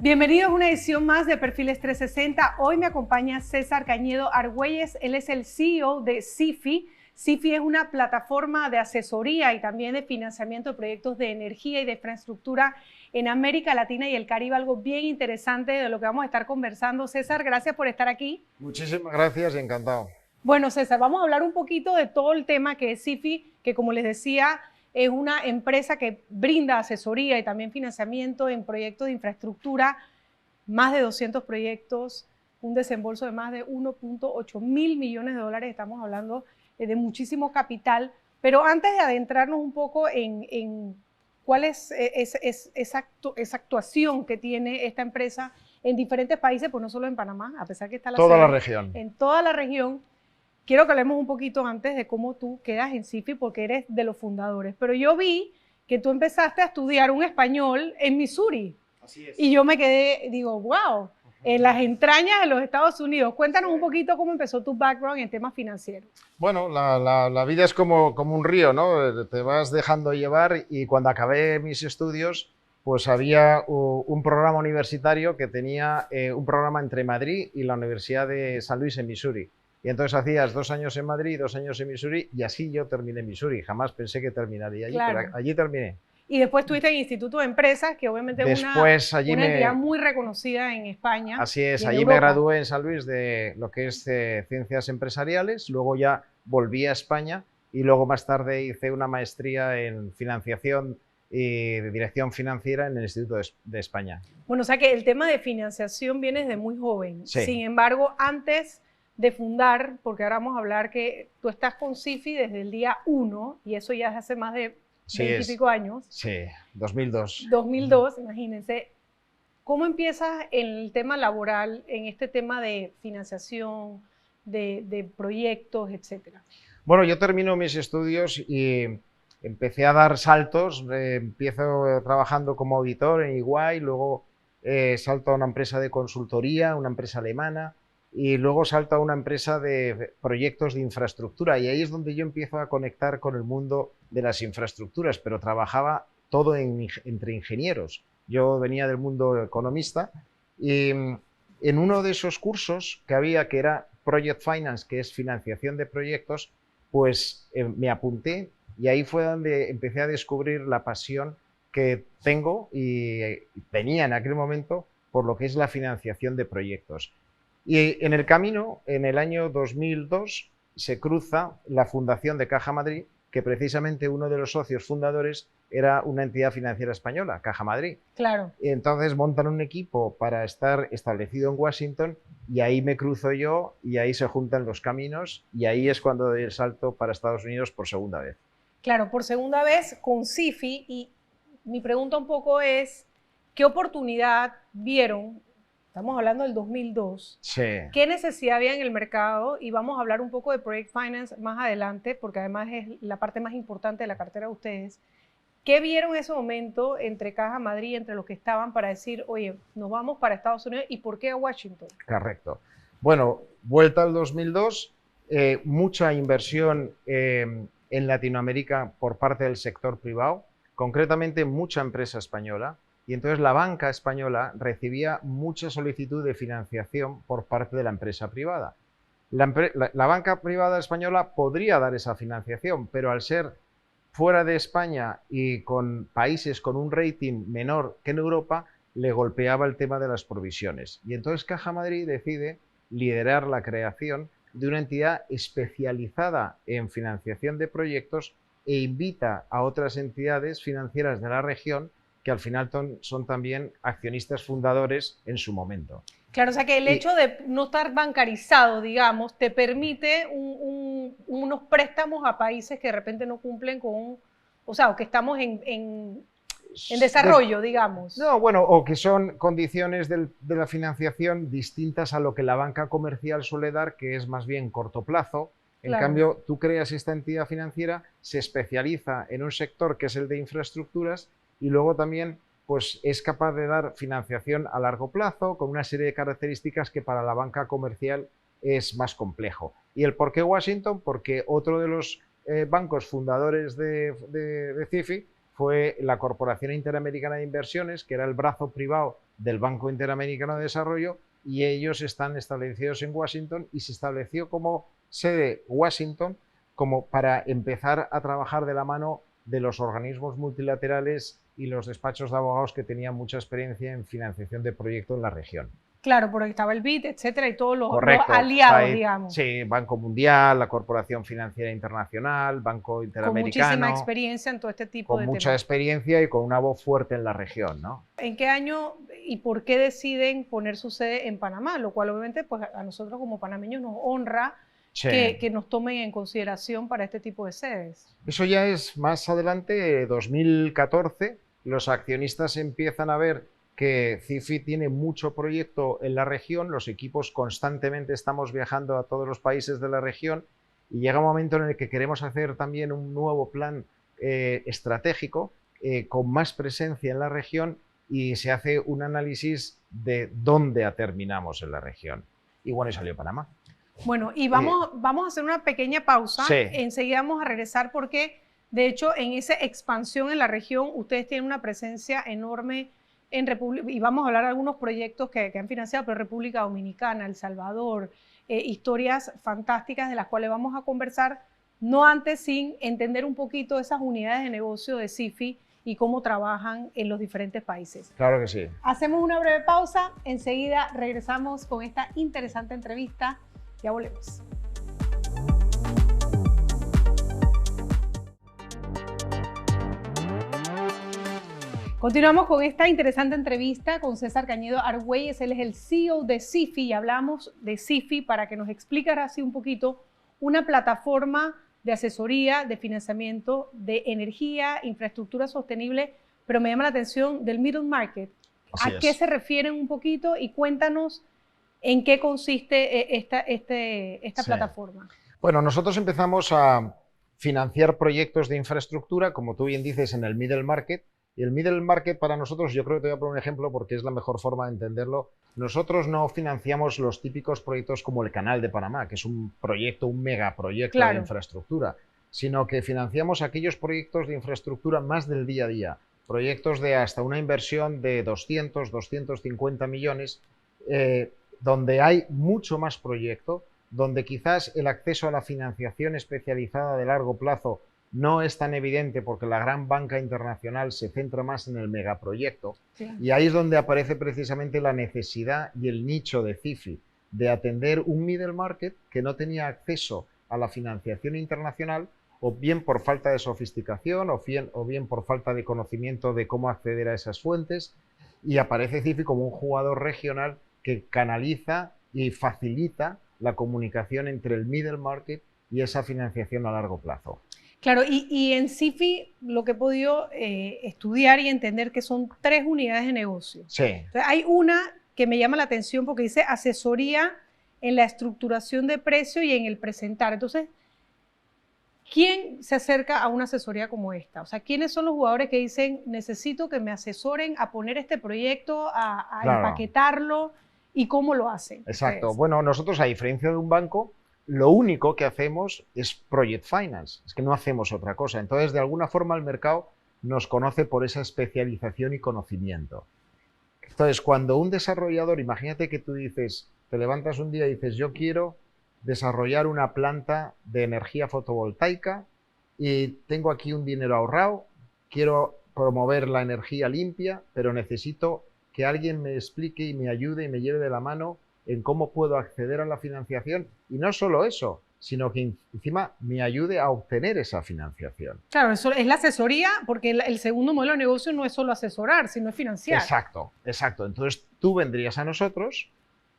Bienvenidos a una edición más de Perfiles 360. Hoy me acompaña César Cañedo Argüelles. Él es el CEO de CIFI. CIFI es una plataforma de asesoría y también de financiamiento de proyectos de energía y de infraestructura en América Latina y el Caribe. Algo bien interesante de lo que vamos a estar conversando. César, gracias por estar aquí. Muchísimas gracias y encantado. Bueno, César, vamos a hablar un poquito de todo el tema que es CIFI, que como les decía, es una empresa que brinda asesoría y también financiamiento en proyectos de infraestructura, más de 200 proyectos, un desembolso de más de 1.8 mil millones de dólares, estamos hablando de muchísimo capital, pero antes de adentrarnos un poco en cuál es esa actuación que tiene esta empresa en diferentes países, pues no solo en Panamá, a pesar que está Toda la sede región. en toda la región. Quiero que hablemos un poquito antes de cómo tú quedas en CIFI, porque eres de los fundadores. Pero yo vi que tú empezaste a estudiar un español en Missouri. Así es. Y yo me quedé, digo, wow, en las entrañas de los Estados Unidos. Cuéntanos un poquito cómo empezó tu background en temas financieros. Bueno, la vida es como un río, ¿no? Te vas dejando llevar y cuando acabé mis estudios, pues había un programa universitario que tenía un programa entre Madrid y la Universidad de San Luis en Missouri. Y entonces hacías 2 años en Madrid, 2 años en Missouri, y así yo terminé en Missouri. Jamás pensé que terminaría allí, Claro. pero allí terminé. Y después estuviste en el Instituto de Empresas, que obviamente es una entidad muy reconocida en España. Así es, y en allí Europa. me gradué en San Luis de lo que es Ciencias Empresariales, luego ya volví a España y luego más tarde hice una maestría en Financiación y Dirección Financiera en el Instituto de España. Bueno, o sea que el tema de financiación viene desde muy joven. Sí. Sin embargo, antes de fundar, porque ahora vamos a hablar que tú estás con CIFI desde el día 1, y eso ya es hace más de 20 y pico años. Sí, 2002. 2002, imagínense. ¿Cómo empiezas en el tema laboral, en este tema de financiación, de proyectos, etcétera? Bueno, yo termino mis estudios y empecé a dar saltos. Empiezo trabajando como auditor en EY, luego salto a una empresa de consultoría, una empresa alemana, y luego salto a una empresa de proyectos de infraestructura, y ahí es donde yo empiezo a conectar con el mundo de las infraestructuras, pero trabajaba todo entre ingenieros. Yo venía del mundo economista y en uno de esos cursos que había, que era Project Finance, que es financiación de proyectos, pues me apunté y ahí fue donde empecé a descubrir la pasión que tengo y tenía en aquel momento por lo que es la financiación de proyectos. Y en el camino, en el año 2002, se cruza la fundación de Caja Madrid, que precisamente uno de los socios fundadores era una entidad financiera española, Caja Madrid. Claro. Y entonces montan un equipo para estar establecido en Washington y ahí me cruzo yo y ahí se juntan los caminos y ahí es cuando doy el salto para Estados Unidos por segunda vez. Claro, por segunda vez con CIFI, y mi pregunta un poco es, ¿qué oportunidad vieron? Estamos hablando del 2002. Sí. ¿Qué necesidad había en el mercado? Y vamos a hablar un poco de Project Finance más adelante, porque además es la parte más importante de la cartera de ustedes. ¿Qué vieron en ese momento entre Caja Madrid, entre los que estaban para decir, oye, nos vamos para Estados Unidos, y por qué a Washington? Correcto. Bueno, vuelta al 2002, mucha inversión en Latinoamérica por parte del sector privado, concretamente mucha empresa española. Y entonces la banca española recibía mucha solicitud de financiación por parte de la empresa privada. La banca privada española podría dar esa financiación, pero al ser fuera de España y con países con un rating menor que en Europa, le golpeaba el tema de las provisiones. Y entonces Caja Madrid decide liderar la creación de una entidad especializada en financiación de proyectos e invita a otras entidades financieras de la región que al final son también accionistas fundadores en su momento. Claro, o sea que el hecho de no estar bancarizado, digamos, te permite unos préstamos a países que de repente no cumplen con, o sea, o que estamos en desarrollo, digamos. No, bueno, o que son condiciones de la financiación distintas a lo que la banca comercial suele dar, que es más bien corto plazo. En cambio, tú creas esta entidad financiera, se especializa en un sector que es el de infraestructuras y luego también pues, es capaz de dar financiación a largo plazo con una serie de características que para la banca comercial es más complejo. ¿Y el por qué Washington? Porque otro de los bancos fundadores de CIFI fue la Corporación Interamericana de Inversiones, que era el brazo privado del Banco Interamericano de Desarrollo, y ellos están establecidos en Washington y se estableció como sede Washington como para empezar a trabajar de la mano de los organismos multilaterales y los despachos de abogados que tenían mucha experiencia en financiación de proyectos en la región. Claro, porque estaba el BID, etcétera, y todos los Correcto, aliados, digamos. Sí, Banco Mundial, la Corporación Financiera Internacional, Banco Interamericano. Con muchísima experiencia en todo este tipo de temas. Con mucha experiencia y con una voz fuerte en la región, ¿no? ¿En qué año y por qué deciden poner su sede en Panamá? Lo cual obviamente pues, a nosotros como panameños nos honra que nos tomen en consideración para este tipo de sedes. Eso ya es más adelante, 2014, los accionistas empiezan a ver que CIFI tiene mucho proyecto en la región, los equipos constantemente estamos viajando a todos los países de la región y llega un momento en el que queremos hacer también un nuevo plan estratégico con más presencia en la región y se hace un análisis de dónde terminamos en la región. Y bueno, y salió Panamá. Bueno, y vamos a hacer una pequeña pausa, sí. Enseguida vamos a regresar porque de hecho en esa expansión en la región ustedes tienen una presencia enorme en República, y vamos a hablar de algunos proyectos que han financiado, pero República Dominicana, El Salvador, historias fantásticas de las cuales vamos a conversar, no antes sin entender un poquito esas unidades de negocio de CIFI y cómo trabajan en los diferentes países. Claro que sí. Hacemos una breve pausa, enseguida regresamos con esta interesante entrevista, ya volvemos. Continuamos con esta interesante entrevista con César Cañedo Argüelles. Él es el CEO de CIFI y hablamos de CIFI para que nos explicara así un poquito una plataforma de asesoría, de financiamiento, de energía, infraestructura sostenible, pero me llama la atención del middle market. Así ¿A qué se refieren un poquito? Y cuéntanos en qué consiste esta plataforma. Bueno, nosotros empezamos a financiar proyectos de infraestructura, como tú bien dices, en el middle market. Y el middle market para nosotros, yo creo que te voy a poner un ejemplo porque es la mejor forma de entenderlo. Nosotros no financiamos los típicos proyectos como el Canal de Panamá, que es un proyecto, un megaproyecto de infraestructura, sino que financiamos aquellos proyectos de infraestructura más del día a día, proyectos de hasta una inversión de 200, 250 millones, donde hay mucho más proyecto, donde quizás el acceso a la financiación especializada de largo plazo no es tan evidente porque la gran banca internacional se centra más en el megaproyecto. Sí. Y ahí es donde aparece precisamente la necesidad y el nicho de CIFI de atender un middle market que no tenía acceso a la financiación internacional o bien por falta de sofisticación o bien por falta de conocimiento de cómo acceder a esas fuentes, y aparece CIFI como un jugador regional que canaliza y facilita la comunicación entre el middle market y esa financiación a largo plazo. Claro, y en CIFI lo que he podido estudiar y entender que son 3 unidades de negocio. Sí. Entonces, hay una que me llama la atención porque dice asesoría en la estructuración de precio y en el presentar. Entonces, ¿quién se acerca a una asesoría como esta? O sea, ¿quiénes son los jugadores que dicen necesito que me asesoren a poner este proyecto, a empaquetarlo y cómo lo hacen? Exacto. Bueno, nosotros a diferencia de un banco, lo único que hacemos es project finance, es que no hacemos otra cosa. Entonces, de alguna forma, el mercado nos conoce por esa especialización y conocimiento. Entonces, cuando un desarrollador, imagínate que tú dices, te levantas un día y dices, yo quiero desarrollar una planta de energía fotovoltaica y tengo aquí un dinero ahorrado, quiero promover la energía limpia, pero necesito que alguien me explique y me ayude y me lleve de la mano en cómo puedo acceder a la financiación, y no solo eso, sino que encima me ayude a obtener esa financiación. Claro, eso es la asesoría, porque el segundo modelo de negocio no es solo asesorar, sino es financiar. Exacto, exacto. Entonces tú vendrías a nosotros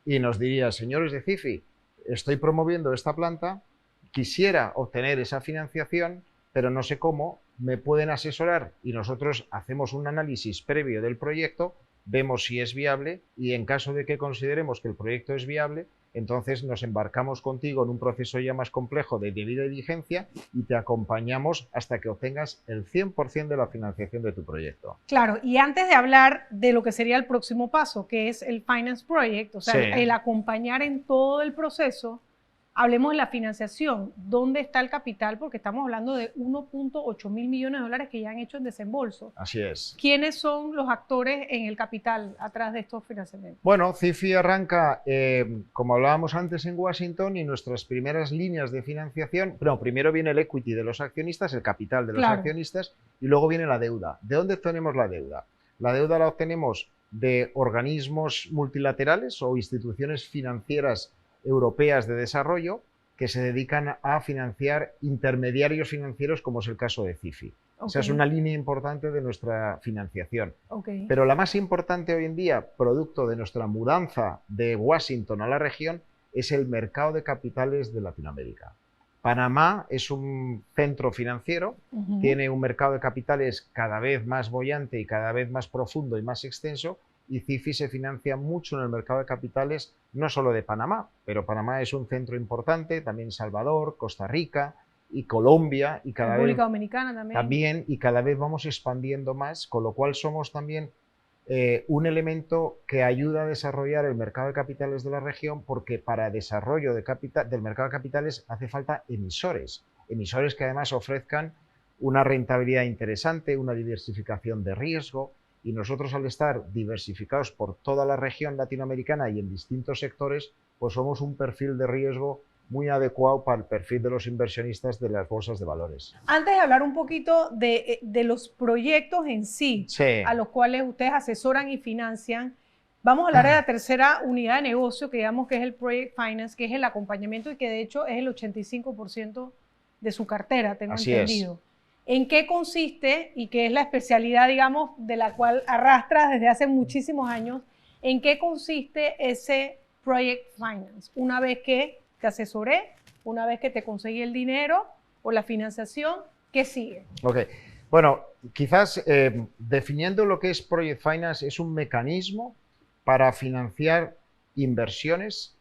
y nos dirías, señores de CIFI, estoy promoviendo esta planta, quisiera obtener esa financiación, pero no sé cómo, me pueden asesorar, y nosotros hacemos un análisis previo del proyecto, vemos si es viable y en caso de que consideremos que el proyecto es viable, entonces nos embarcamos contigo en un proceso ya más complejo de debida diligencia y te acompañamos hasta que obtengas el 100% de la financiación de tu proyecto. Claro, y antes de hablar de lo que sería el próximo paso, que es el Finance Project, o sea, el acompañar en todo el proceso, Hablemos de la financiación. ¿Dónde está el capital? Porque estamos hablando de 1.8 mil millones de dólares que ya han hecho en desembolso. Así es. ¿Quiénes son los actores en el capital atrás de estos financiamientos? Bueno, CIFI arranca, como hablábamos antes, en Washington, y nuestras primeras líneas de financiación, primero viene el equity de los accionistas, el capital de los accionistas, y luego viene la deuda. ¿De dónde obtenemos la deuda? La deuda la obtenemos de organismos multilaterales o instituciones financieras europeas de desarrollo que se dedican a financiar intermediarios financieros, como es el caso de CIFI. Esa es una línea importante de nuestra financiación. Pero la más importante hoy en día, producto de nuestra mudanza de Washington a la región, es el mercado de capitales de Latinoamérica. Panamá es un centro financiero, tiene un mercado de capitales cada vez más boyante y cada vez más profundo y más extenso, y CIFI se financia mucho en el mercado de capitales, no solo de Panamá, pero Panamá es un centro importante, también Salvador, Costa Rica y Colombia, y cada República Dominicana también, y cada vez vamos expandiendo más, con lo cual somos también un elemento que ayuda a desarrollar el mercado de capitales de la región, porque para desarrollo del mercado de capitales hace falta emisores que además ofrezcan una rentabilidad interesante, una diversificación de riesgo, y nosotros, al estar diversificados por toda la región latinoamericana y en distintos sectores, pues somos un perfil de riesgo muy adecuado para el perfil de los inversionistas de las bolsas de valores. Antes de hablar un poquito de los proyectos en sí, a los cuales ustedes asesoran y financian, vamos a hablar de la tercera unidad de negocio, que digamos que es el Project Finance, que es el acompañamiento y que de hecho es el 85% de su cartera, tengo entendido. ¿En qué consiste y qué es la especialidad, digamos, de la cual arrastras desde hace muchísimos años? ¿En qué consiste ese Project Finance? Una vez que te asesoré, una vez que te conseguí el dinero o la financiación, ¿qué sigue? Bueno, quizás definiendo lo que es Project Finance, es un mecanismo para financiar inversiones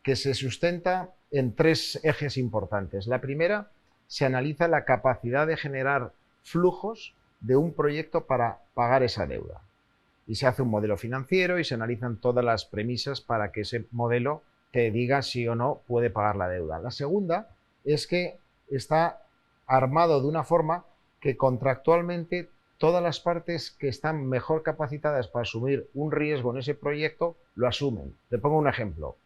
que se sustenta en tres ejes importantes. La primera, se analiza la capacidad de generar flujos de un proyecto para pagar esa deuda. Y se hace un modelo financiero y se analizan todas las premisas para que ese modelo te diga si o no puede pagar la deuda. La segunda es que está armado de una forma que contractualmente todas las partes que están mejor capacitadas para asumir un riesgo en ese proyecto lo asumen. Te pongo un ejemplo.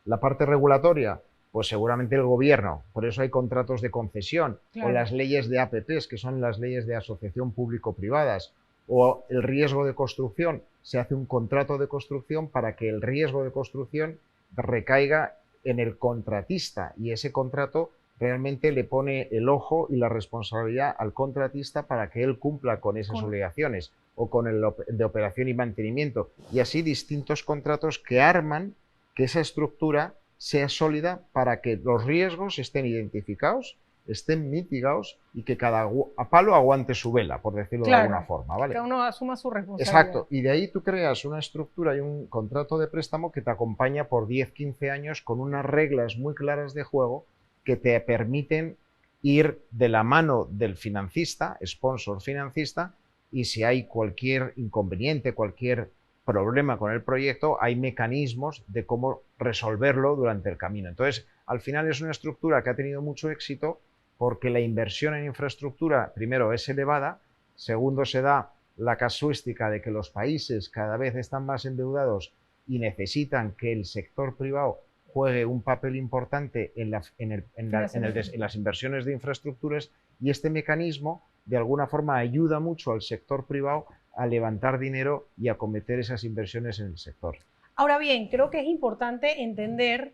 La parte regulatoria, pues seguramente el gobierno, por eso hay contratos de concesión, o las leyes de APPs, que son las leyes de asociación público-privadas, o el riesgo de construcción, se hace un contrato de construcción para que el riesgo de construcción recaiga en el contratista, y ese contrato realmente le pone el ojo y la responsabilidad al contratista para que él cumpla con esas obligaciones, o con el de operación y mantenimiento, y así distintos contratos que arman que esa estructura sea sólida para que los riesgos estén identificados, estén mitigados y que cada palo aguante su vela, por decirlo de alguna forma, ¿vale? Que uno asuma su responsabilidad. Exacto, y de ahí tú creas una estructura y un contrato de préstamo que te acompaña por 10, 15 años con unas reglas muy claras de juego que te permiten ir de la mano del financista, sponsor financista, y si hay cualquier inconveniente, cualquier problema con el proyecto, hay mecanismos de cómo resolverlo durante el camino. Entonces, al final es una estructura que ha tenido mucho éxito porque la inversión en infraestructura, primero, es elevada, segundo, se da la casuística de que los países cada vez están más endeudados y necesitan que el sector privado juegue un papel importante en las inversiones de infraestructuras, y este mecanismo de alguna forma ayuda mucho al sector privado a levantar dinero y a cometer esas inversiones en el sector. Ahora bien, creo que es importante entender,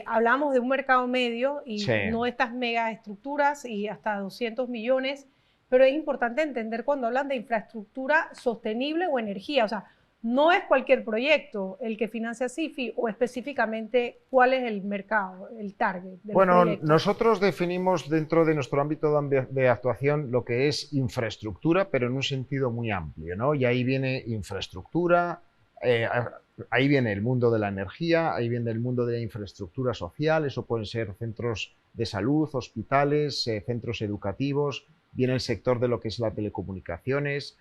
hablamos de un mercado medio y no estas mega estructuras y hasta 200 millones, pero es importante entender cuando hablan de infraestructura sostenible o energía, o sea, no es cualquier proyecto el que financia CIFI, o específicamente cuál es el mercado, el target del proyecto. Nosotros definimos dentro de nuestro ámbito de actuación lo que es infraestructura, pero en un sentido muy amplio, ¿no? Y ahí viene infraestructura, ahí viene el mundo de la energía, ahí viene el mundo de la infraestructura social, eso pueden ser centros de salud, hospitales, centros educativos, viene el sector de lo que es las telecomunicaciones,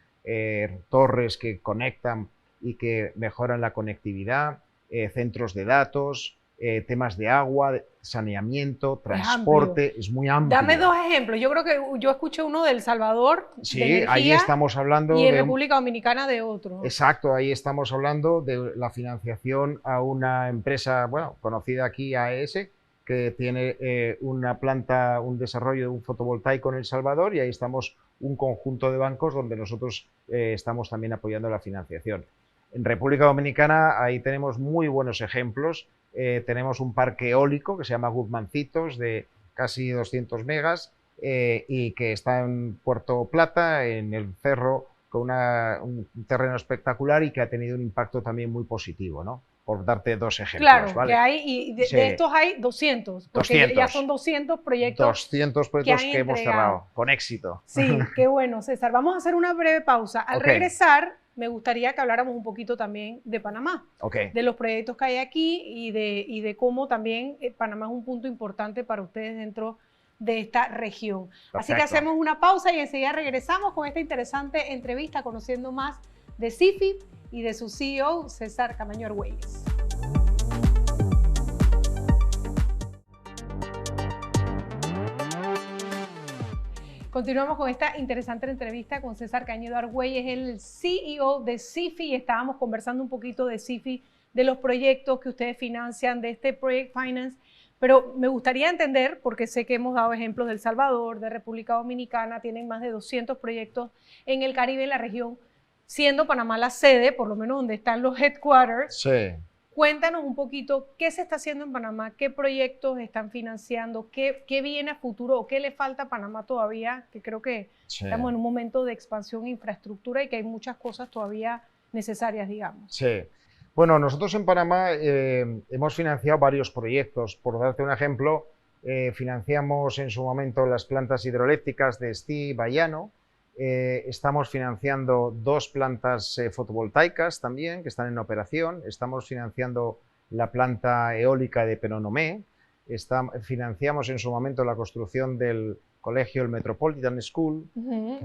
torres que conectan y que mejoran la conectividad, centros de datos, temas de agua, saneamiento, transporte, es muy amplio. Dame 2 ejemplos. Yo creo que yo escuché uno de El Salvador, sí, de energía, ahí estamos hablando y en República Dominicana de otro. Exacto, ahí estamos hablando de la financiación a una empresa, bueno, conocida aquí, AES, que tiene una planta, un desarrollo de un fotovoltaico en El Salvador, y ahí estamos un conjunto de bancos donde nosotros estamos también apoyando la financiación. En República Dominicana ahí tenemos muy buenos ejemplos. Tenemos un parque eólico que se llama Guzmancitos, de casi 200 megas, y que está en Puerto Plata, en el cerro, con un terreno espectacular, y que ha tenido un impacto también muy positivo, ¿no? Por darte 2 ejemplos. Claro, ¿vale? que hay, y de, Sí. de estos hay 200, porque 200. ya son 200 proyectos. 200 proyectos que hemos cerrado con éxito. Sí, qué bueno, César. Vamos a hacer una breve pausa. Al regresar, me gustaría que habláramos un poquito también de Panamá, de los proyectos que hay aquí y de cómo también Panamá es un punto importante para ustedes dentro de esta región. Perfecto. Así que hacemos una pausa y enseguida regresamos con esta interesante entrevista, conociendo más de CIFI y de su CEO, César Camaño Argüelles. Continuamos con esta interesante entrevista con César Cañedo Argüelles, el CEO de CIFI, y estábamos conversando un poquito de CIFI, de los proyectos que ustedes financian, de este Project Finance, pero me gustaría entender, porque sé que hemos dado ejemplos de El Salvador, de República Dominicana, tienen más de 200 proyectos en el Caribe, en la región, siendo Panamá la sede, por lo menos donde están los headquarters. Sí. Cuéntanos un poquito qué se está haciendo en Panamá, qué proyectos están financiando, qué viene a futuro o qué le falta a Panamá todavía, que creo que estamos en un momento de expansión e infraestructura y que hay muchas cosas todavía necesarias, digamos. Sí. Bueno, nosotros en Panamá hemos financiado varios proyectos. Por darte un ejemplo, financiamos en su momento las plantas hidroeléctricas de Estí y Bayano. Estamos financiando 2 plantas fotovoltaicas también, que están en operación. Estamos financiando la planta eólica de Penonomé. Financiamos en su momento la construcción del colegio, el Metropolitan School.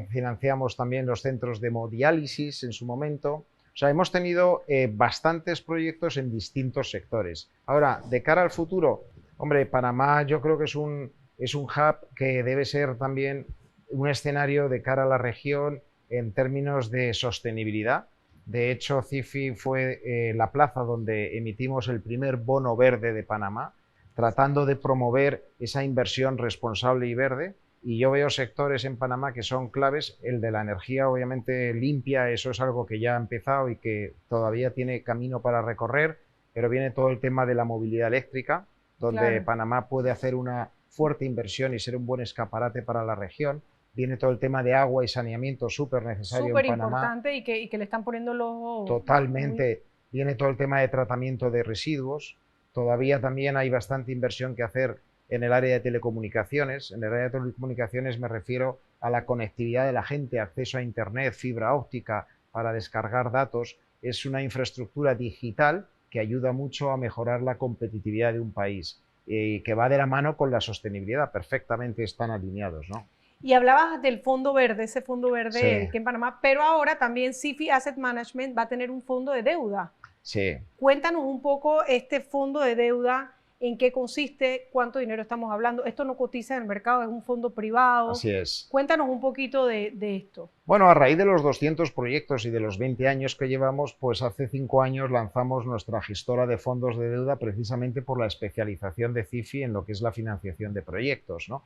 Financiamos también los centros de hemodiálisis en su momento. O sea, hemos tenido bastantes proyectos en distintos sectores. Ahora, de cara al futuro, hombre, Panamá yo creo que es un hub que debe ser también un escenario de cara a la región en términos de sostenibilidad. De hecho, CIFI fue la plaza donde emitimos el primer bono verde de Panamá, tratando de promover esa inversión responsable y verde. Y yo veo sectores en Panamá que son claves. El de la energía, obviamente, limpia, eso es algo que ya ha empezado y que todavía tiene camino para recorrer, pero viene todo el tema de la movilidad eléctrica, donde Panamá puede hacer una fuerte inversión y ser un buen escaparate para la región. Viene todo el tema de agua y saneamiento, súper necesario en Panamá. Súper importante y que le están poniendo los... Totalmente. Viene todo el tema de tratamiento de residuos. Todavía también hay bastante inversión que hacer en el área de telecomunicaciones. En el área de telecomunicaciones me refiero a la conectividad de la gente, acceso a Internet, fibra óptica para descargar datos. Es una infraestructura digital que ayuda mucho a mejorar la competitividad de un país y que va de la mano con la sostenibilidad. Perfectamente están alineados, ¿no? Y hablabas del fondo verde, ese fondo verde que en Panamá, pero ahora también CIFI Asset Management va a tener un fondo de deuda. Sí. Cuéntanos un poco este fondo de deuda, en qué consiste, cuánto dinero estamos hablando. Esto no cotiza en el mercado, es un fondo privado. Así es. Cuéntanos un poquito de esto. Bueno, a raíz de los 200 proyectos y de los 20 años que llevamos, pues hace 5 años lanzamos nuestra gestora de fondos de deuda, precisamente por la especialización de CIFI en lo que es la financiación de proyectos, ¿no?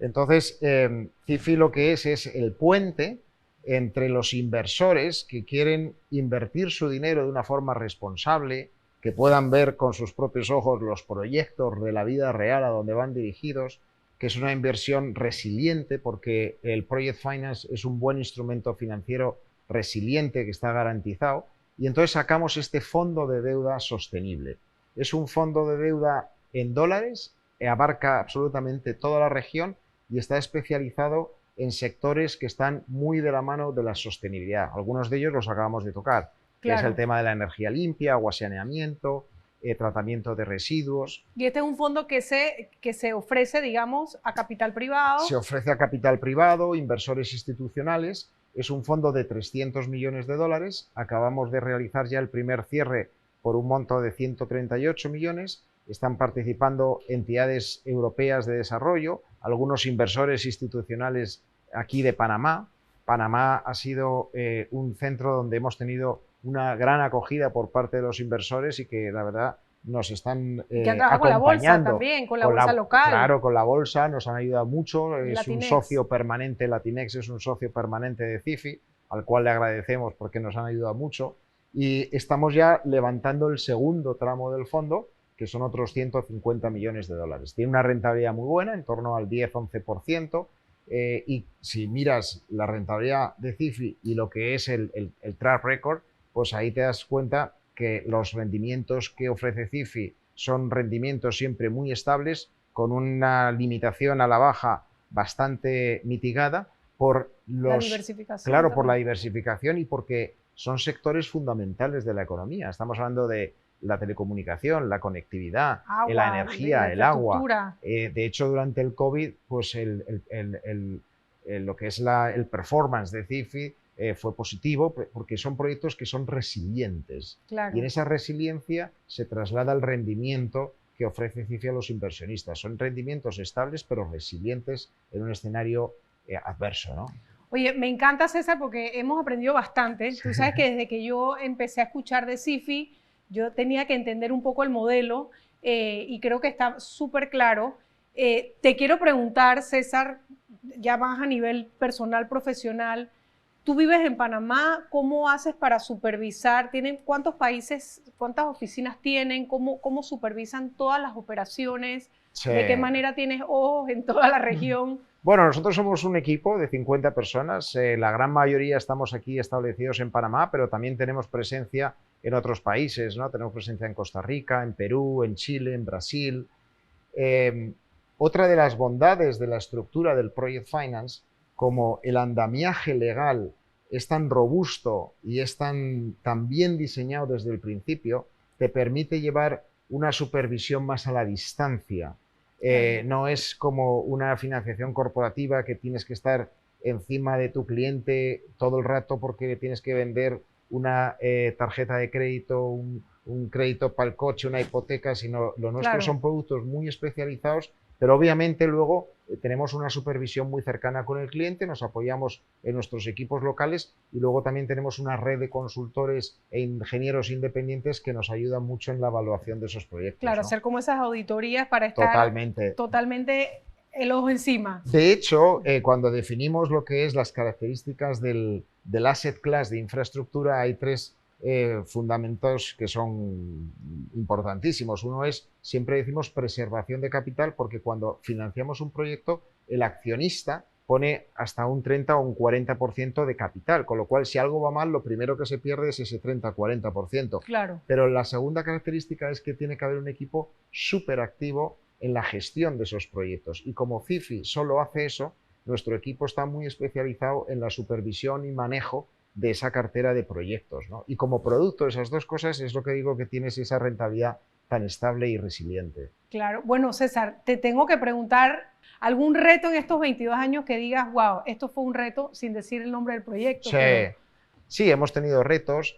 Entonces, CIFI lo que es el puente entre los inversores que quieren invertir su dinero de una forma responsable, que puedan ver con sus propios ojos los proyectos de la vida real a donde van dirigidos, que es una inversión resiliente, porque el Project Finance es un buen instrumento financiero resiliente que está garantizado, y entonces sacamos este fondo de deuda sostenible. Es un fondo de deuda en dólares, abarca absolutamente toda la región y está especializado en sectores que están muy de la mano de la sostenibilidad. Algunos de ellos los acabamos de tocar, que es el tema de la energía limpia, agua, saneamiento, tratamiento de residuos. Y este es un fondo que se ofrece, digamos, a capital privado. Se ofrece a capital privado, inversores institucionales. Es un fondo de 300 millones de dólares. Acabamos de realizar ya el primer cierre por un monto de 138 millones. están participando entidades europeas de desarrollo, algunos inversores institucionales aquí de Panamá. Panamá ha sido un centro donde hemos tenido una gran acogida por parte de los inversores y que la verdad nos están que han trabajado acompañando. con la bolsa también, con la bolsa local. Claro, con la bolsa nos han ayudado mucho. Es Latinex. un socio permanente, Latinex es un socio permanente de CIFI, al cual le agradecemos porque nos han ayudado mucho. Y estamos ya levantando el segundo tramo del fondo, que son otros 150 millones de dólares. Tiene una rentabilidad muy buena, en torno al 10-11%. Y si miras la rentabilidad de CIFI y lo que es el track record, pues ahí te das cuenta que los rendimientos que ofrece CIFI son rendimientos siempre muy estables, con una limitación a la baja bastante mitigada por la diversificación. Claro, por la diversificación y porque son sectores fundamentales de la economía. Estamos hablando de la telecomunicación, la conectividad, agua, la energía, el agua. De hecho, durante el COVID, pues lo que es el performance de CIFI fue positivo porque son proyectos que son resilientes. Claro. Y en esa resiliencia se traslada el rendimiento que ofrece CIFI a los inversionistas. Son rendimientos estables pero resilientes en un escenario adverso, ¿no? Oye, me encanta, César, porque hemos aprendido bastante. Tú sabes que desde que yo empecé a escuchar de CIFI, yo tenía que entender un poco el modelo y creo que está súper claro. Te quiero preguntar, César, ya más a nivel personal, profesional, tú vives en Panamá, ¿cómo haces para supervisar? ¿Cuántos países, cuántas oficinas tienen? ¿Cómo supervisan todas las operaciones? Sí. ¿De qué manera tienes ojos en toda la región? Bueno, nosotros somos un equipo de 50 personas, la gran mayoría estamos aquí establecidos en Panamá, pero también tenemos presencia en otros países, ¿no? Tenemos presencia en Costa Rica, en Perú, en Chile, en Brasil. Otra de las bondades de la estructura del Project Finance, como el andamiaje legal es tan robusto y es tan bien diseñado desde el principio, te permite llevar una supervisión más a la distancia. No es como una financiación corporativa que tienes que estar encima de tu cliente todo el rato porque tienes que vender una tarjeta de crédito, un crédito para el coche, una hipoteca, sino lo nuestro Claro. son productos muy especializados, pero obviamente luego tenemos una supervisión muy cercana con el cliente, nos apoyamos en nuestros equipos locales y luego también tenemos una red de consultores e ingenieros independientes que nos ayudan mucho en la evaluación de esos proyectos. Claro, ¿no? hacer como esas auditorías para estar totalmente el ojo encima. De hecho, cuando definimos lo que es las características del asset class de infraestructura, hay tres fundamentos que son importantísimos. Uno es, siempre decimos, preservación de capital, porque cuando financiamos un proyecto, el accionista pone hasta un 30 o un 40% de capital, con lo cual si algo va mal, lo primero que se pierde es ese 30-40%. Claro. Pero la segunda característica es que tiene que haber un equipo súper activo en la gestión de esos proyectos. Y como CIFI solo hace eso, nuestro equipo está muy especializado en la supervisión y manejo de esa cartera de proyectos, ¿no? Y como producto de esas dos cosas es lo que digo que tienes esa rentabilidad tan estable y resiliente. Claro. Bueno, César, te tengo que preguntar algún reto en estos 22 años que digas, wow, esto fue un reto, sin decir el nombre del proyecto. Sí, pero... sí, hemos tenido retos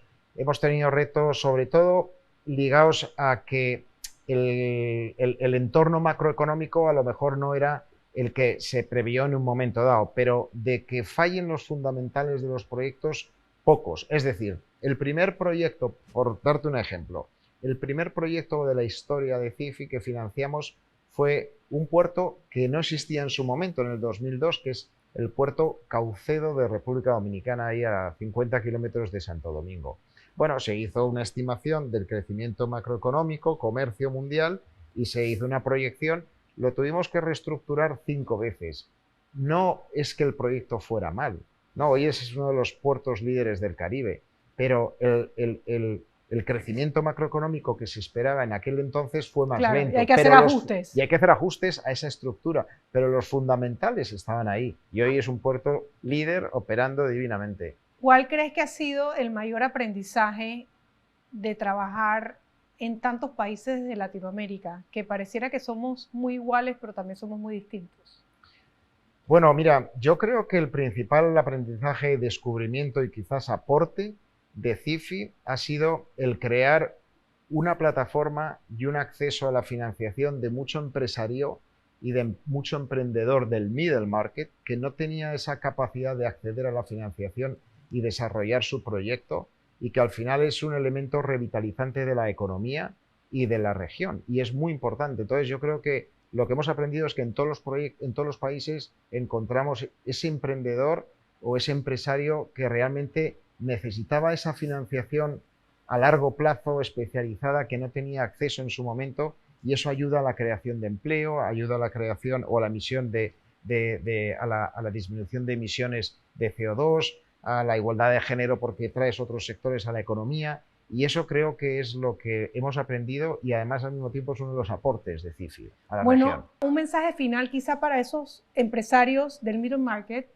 sobre todo ligados a que el entorno macroeconómico a lo mejor no era el que se previó en un momento dado, pero de que fallen los fundamentales de los proyectos, pocos. Es decir, el primer proyecto, por darte un ejemplo, el primer proyecto de la historia de CIFI que financiamos fue un puerto que no existía en su momento, en el 2002, que es el puerto Caucedo de República Dominicana, ahí a 50 kilómetros de Santo Domingo. Bueno, se hizo una estimación del crecimiento macroeconómico, comercio mundial, y se hizo una proyección. Lo tuvimos que reestructurar 5 veces. No es que el proyecto fuera mal, no, hoy es uno de los puertos líderes del Caribe, pero el crecimiento macroeconómico que se esperaba en aquel entonces fue más lento. Y hay que hacer ajustes. Y hay que hacer ajustes a esa estructura, pero los fundamentales estaban ahí y hoy es un puerto líder operando divinamente. ¿Cuál crees que ha sido el mayor aprendizaje de trabajar en tantos países de Latinoamérica, que pareciera que somos muy iguales, pero también somos muy distintos? Bueno, mira, yo creo que el principal aprendizaje, descubrimiento y quizás aporte de CIFI ha sido el crear una plataforma y un acceso a la financiación de mucho empresario y de mucho emprendedor del middle market que no tenía esa capacidad de acceder a la financiación y desarrollar su proyecto, y que al final es un elemento revitalizante de la economía y de la región, y es muy importante. Entonces yo creo que lo que hemos aprendido es que en todos los países encontramos ese emprendedor o ese empresario que realmente necesitaba esa financiación a largo plazo especializada que no tenía acceso en su momento, y eso ayuda a la creación de empleo, ayuda a la creación o a la emisión a la disminución de emisiones de CO2, a la igualdad de género porque traes otros sectores a la economía, y eso creo que es lo que hemos aprendido, y además al mismo tiempo es uno de los aportes de CIFI a la región. Un mensaje final quizá para esos empresarios del middle market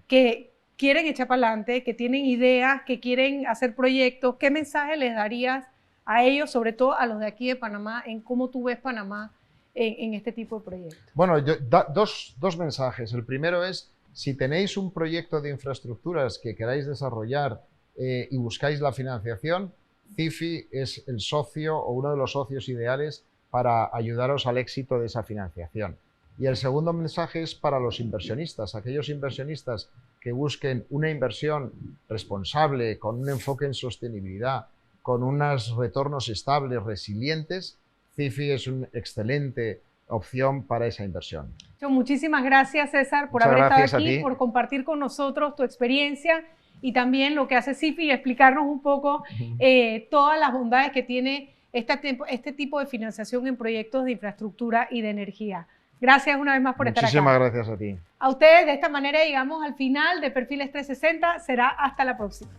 que quieren echar para adelante, que tienen ideas, que quieren hacer proyectos. ¿Qué mensaje les darías a ellos, sobre todo a los de aquí de Panamá, en cómo tú ves Panamá en este tipo de proyectos? Bueno, dos mensajes. El primero es, si tenéis un proyecto de infraestructuras que queráis desarrollar y buscáis la financiación, CIFI es el socio o uno de los socios ideales para ayudaros al éxito de esa financiación. Y el segundo mensaje es para los inversionistas, aquellos inversionistas que busquen una inversión responsable, con un enfoque en sostenibilidad, con unos retornos estables, resilientes. CIFI es una excelente opción para esa inversión. Muchísimas gracias, César, por haber estado aquí, por compartir con nosotros tu experiencia y también lo que hace CIFI y explicarnos un poco todas las bondades que tiene este tipo de financiación en proyectos de infraestructura y de energía. Gracias una vez más por estar acá. Muchísimas gracias a ti. A ustedes, de esta manera llegamos al final de Perfiles 360. Será hasta la próxima.